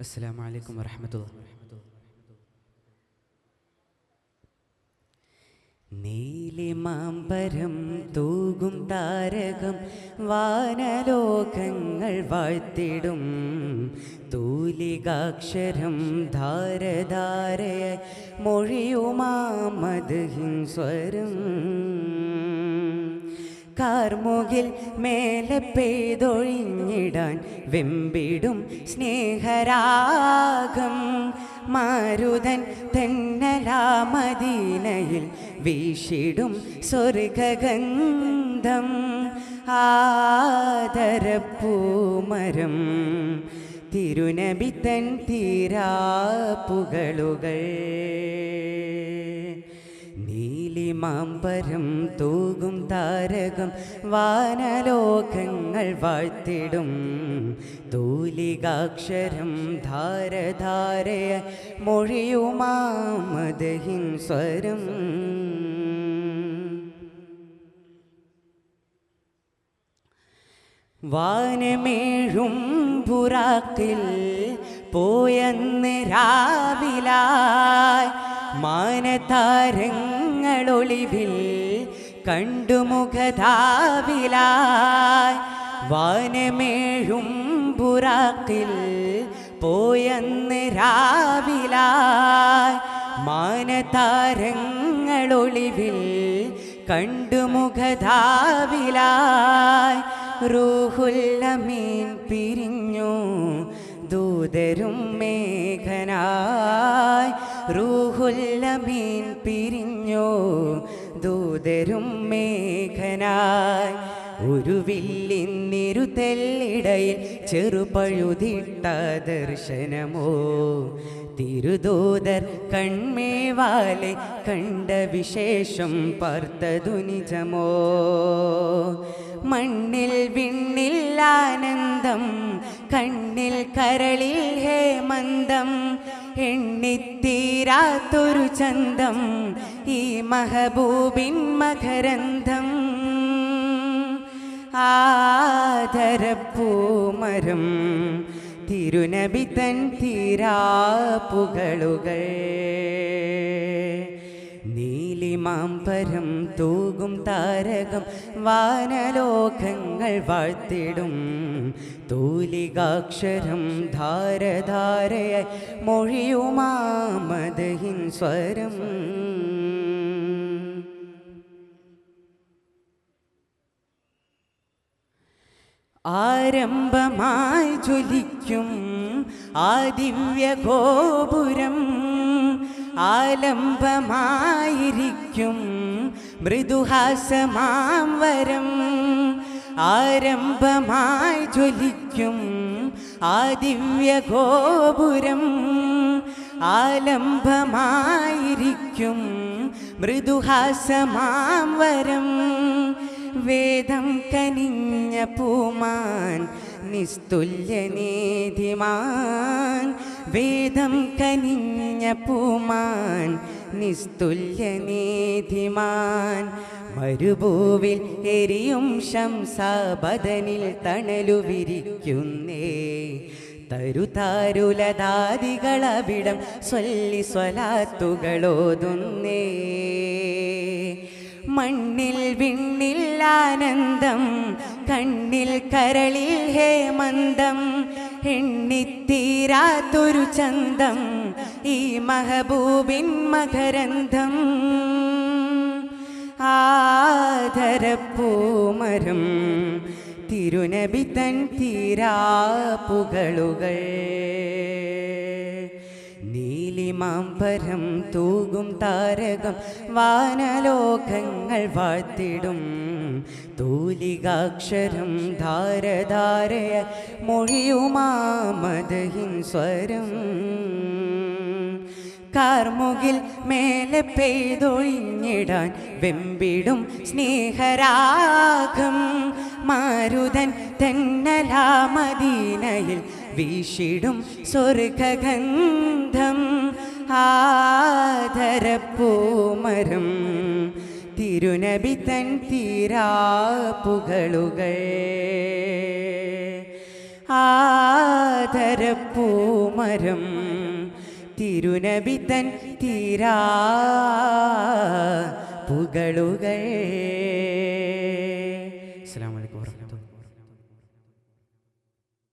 അസ്സലാമു അലൈക്കും വറഹ്മത്തുള്ളാഹി. നീലിമാമ്പരം തൂകും താരകം വാനലോകങ്ങൾ വാഴ്ത്തിടും തൂലികാക്ഷരം ധാരധാരയായി മൊഴിയുമാമദ്ഹിൻ സ്വരം കാർമുകിൽ മേലെ പെയ്തൊഴിഞ്ഞിടാൻ വെമ്പിടും സ്നേഹരാഗം മാരുതൻ തെന്നലാമദീനയിൽ വീശിടും സ്വർഗഗന്ധം ആദരപ്പൂമരം തിരുനബിത്തൻ തീരാപ്പുകളുകൾ നീലിമാമ്പരം തൂകും താരകം വാനലോകങ്ങൾ വാഴ്ത്തിടും തൂലികാക്ഷരം ധാരധാരയ മൊഴിയുമാമദ്ഹിൻ സ്വരം വാനമേഴും പുറാക്കിൽ പോയെന്ന് രാവിലായി മാനതാരങ്ങളൊളിവിൽ കണ്ടുമുഖധാവിലായി വാനമേഴും പുറാക്കിൽ പോയെന്ന് രാവിലായി മാനതാരങ്ങളൊളിവിൽ കണ്ടുമുഖധാവിലായി റൂഹുൽ അമീൻ പിരിഞ്ഞു ദൂതരും മേഘനായി റൂഹുൽ അമീൻ പിരിഞ്ഞു ദൂതരും മേഘനായി ഒരു വില്ലിന്നിരുതെല്ലിടയിൽ ചെറുപഴുതിട്ട ദർശനമോ തിരുദൂതർ കൺമേവാലെ കണ്ട വിശേഷം പാർത്തതു നിജമോ മണ്ണിൽ വിണ്ണിൽ ആനന്ദം കണ്ണിൽ കരളിൽ ഹേമന്തം എണ്ണിത്തീരാത്തൊരു ചന്തം ഈ മഹബൂബിൻ മകരന്ധം ആദരപ്പൂമരം തിരുനബിത്തൻ തീരാപ്പുകളുകൾ നീലിമാമ്പരം തൂകും താരകം വാനലോകങ്ങൾ വാഴ്ത്തിടും തൂലികാക്ഷരം ധാരധാരയായി മൊഴിയുമാമദ്ഹിൻ സ്വരം ആരംഭമായി ജ്വലിക്കും ആ ദിവ്യ ഗോപുരം ആലംബമായിരിക്കും മൃദുഹാസമാം വരം ആരംഭമായി ജ്വലിക്കും ആ ദിവ്യ ഗോപുരം ആലംബമായിരിക്കും മൃദുഹാസമാം വരം വേദം കനിഞ്ഞ പൂമാൻ നിസ്തുല്യനീതിമാൻ വേദം കനിഞ്ഞ പൂമാൻ നിസ്തുല്യനീതിമാൻ മരുഭൂവിൽ എരിയും ശംസാബദനിൽ തണലു വിരിക്കുന്നേ തരുതാരുലതാദികളവിടം സ്വല്ലി സ്വലാത്തുകളോതുന്നേ മണ്ണിൽ വിണ്ണിൽ ആനന്ദം കണ്ണിൽ കരളിൽ ഹേമന്തം എണ്ണിത്തീരാത്തൊരു ചന്തം ഈ മഹബൂബിൻ മകരന്ധം ആദരപ്പൂമരം തിരുനബിത്തൻ തീരാപ്പുകളുകൾ നീലിമാമ്പരം തൂകും താരകം വാനലോകങ്ങൾ വാഴ്ത്തിടും തൂലികാക്ഷരം ധാരധാരയ മൊഴിയുമാമദ്ഹിൻ സ്വരം കാർമുകിൽ മേലെ പെയ്തൊഴിഞ്ഞിടാൻ വെമ്പിടും സ്നേഹരാഗം മാരുതൻ തെന്നലാമദീനയിൽ വീശിടും സ്വർഗഗന്ധം ആദരപ്പൂമരം തിരുനബിത്തൻ തീരാപ്പുകളുകൾ ആദരപ്പൂമരം തിരുനബിതൻ തീരാ പുകളുകൾ. അസ്സലാമു അലൈക്കും വറഹ്മത്തുള്ളാഹി.